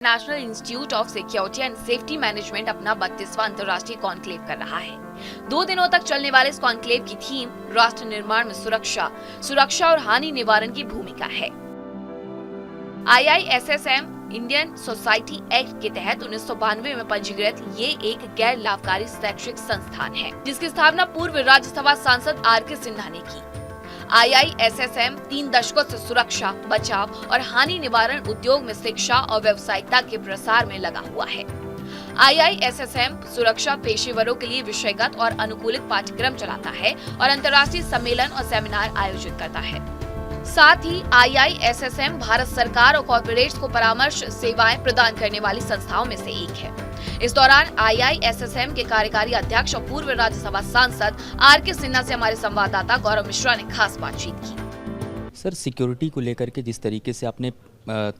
National institute of security and safety management अपना 32वां अंतर्राष्ट्रीय conclave कर रहा है। 2 दिनों तक चलने वाले इस कॉन्क्लेव की थीम राष्ट्र निर्माण में सुरक्षा और हानि निवारण की भूमिका है। IISSM इंडियन सोसाइटी एक्ट के तहत 1992 में पंजीकृत ये एक गैर लाभकारी शैक्षिक संस्थान है, जिसकी स्थापना पूर्व राज्यसभा सांसद RK सिन्हा ने की। IISSM 3 दशकों से सुरक्षा, बचाव और हानि निवारण उद्योग में शिक्षा और व्यावसायिकता के प्रसार में लगा हुआ है। IISSM सुरक्षा पेशेवरों के लिए विषयगत और अनुकूलित पाठ्यक्रम चलाता है और अंतर्राष्ट्रीय सम्मेलन और सेमिनार आयोजित करता है। साथ ही IISSM भारत सरकार और कॉर्पोरेट्स को परामर्श सेवाएं प्रदान करने वाली संस्थाओं में से एक है। इस दौरान IISSM के कार्यकारी अध्यक्ष और पूर्व राज्यसभा सांसद RK सिन्हा से हमारे संवाददाता गौरव मिश्रा ने खास बातचीत की। सर, सिक्योरिटी को लेकर के जिस तरीके से आपने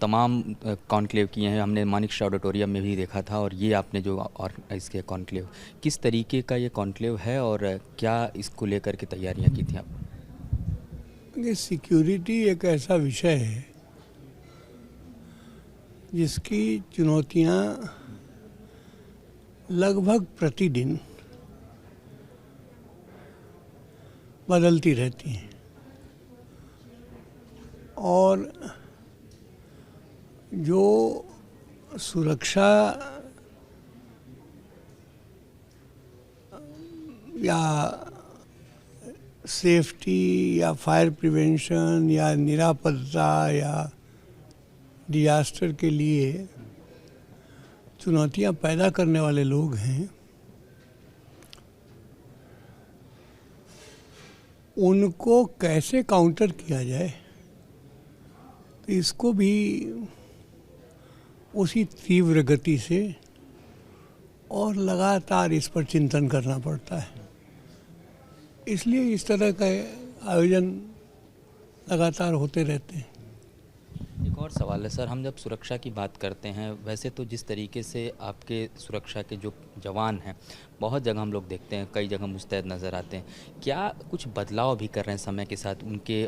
तमाम कॉन्क्लेव किए हैं, हमने मानिक शाह ऑडिटोरियम में भी देखा था, और ये आपने जो और इसके कॉन्क्लेव, किस तरीके का ये कॉन्क्लेव है और क्या इसको लेकर के तैयारियां की थी आप? सिक्योरिटी एक ऐसा विषय है जिसकी चुनौतियां लगभग प्रतिदिन बदलती रहती हैं और जो सुरक्षा या सेफ्टी या फायर प्रिवेंशन या निरापत्ता या डिजास्टर के लिए चुनौतियां पैदा करने वाले लोग हैं, उनको कैसे काउंटर किया जाए, तो इसको भी उसी तीव्र गति से और लगातार इस पर चिंतन करना पड़ता है। इसलिए इस तरह का आयोजन लगातार होते रहते हैं। एक और सवाल है सर, हम जब सुरक्षा की बात करते हैं, वैसे तो जिस तरीके से आपके सुरक्षा के जो जवान हैं, बहुत जगह हम लोग देखते हैं, कई जगह मुस्तैद नज़र आते हैं, क्या कुछ बदलाव भी कर रहे हैं समय के साथ उनके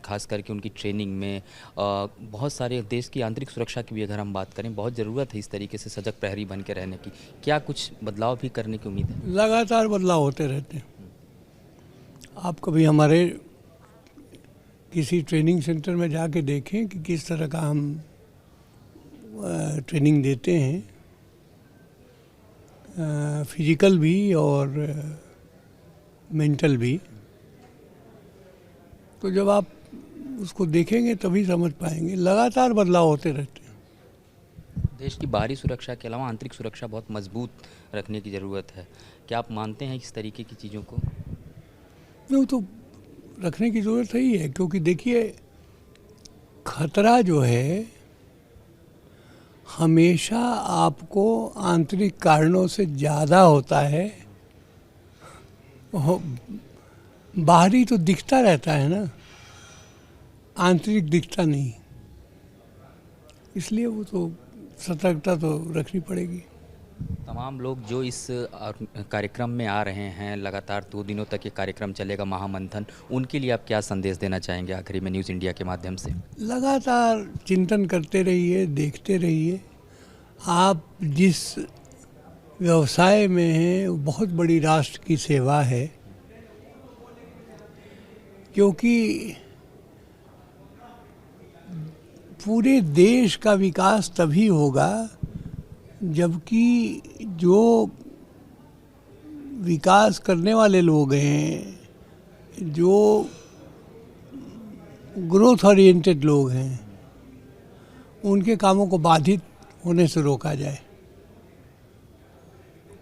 खास करके उनकी ट्रेनिंग में? बहुत सारे देश की आंतरिक सुरक्षा की भी अगर हम बात करें, बहुत ज़रूरत है इस तरीके से सजग प्रहरी बन के रहने की। क्या कुछ बदलाव भी करने की उम्मीद है? लगातार बदलाव होते रहते हैं। आप कभी हमारे किसी ट्रेनिंग सेंटर में जाके देखें कि किस तरह का हम ट्रेनिंग देते हैं, फिजिकल भी और मेंटल भी। तो जब आप उसको देखेंगे तभी समझ पाएंगे। लगातार बदलाव होते रहते हैं। देश की बाहरी सुरक्षा के अलावा आंतरिक सुरक्षा बहुत मजबूत रखने की ज़रूरत है। क्या आप मानते हैं इस तरीके की चीज़ों को? नहीं, तो रखने की ज़रूरत ही है, क्योंकि देखिए, खतरा जो है हमेशा आपको आंतरिक कारणों से ज़्यादा होता है। बाहरी तो दिखता रहता है ना, आंतरिक दिखता नहीं। इसलिए वो तो सतर्कता तो रखनी पड़ेगी। तमाम लोग जो इस कार्यक्रम में आ रहे हैं, लगातार 2 दिनों तक ये कार्यक्रम चलेगा, महामंथन, उनके लिए आप क्या संदेश देना चाहेंगे आखिरी में न्यूज़ इंडिया के माध्यम से? लगातार चिंतन करते रहिए, देखते रहिए। आप जिस व्यवसाय में हैं वो बहुत बड़ी राष्ट्र की सेवा है, क्योंकि पूरे देश का विकास तभी होगा जबकि जो विकास करने वाले लोग हैं, जो ग्रोथ ओरिएंटेड लोग हैं, उनके कामों को बाधित होने से रोका जाए।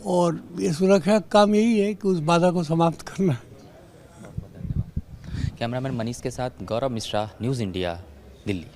और ये सुरक्षा का काम यही है कि उस बाधा को समाप्त करना। कैमरामैन मनीष के साथ गौरव मिश्रा, न्यूज़ इंडिया, दिल्ली।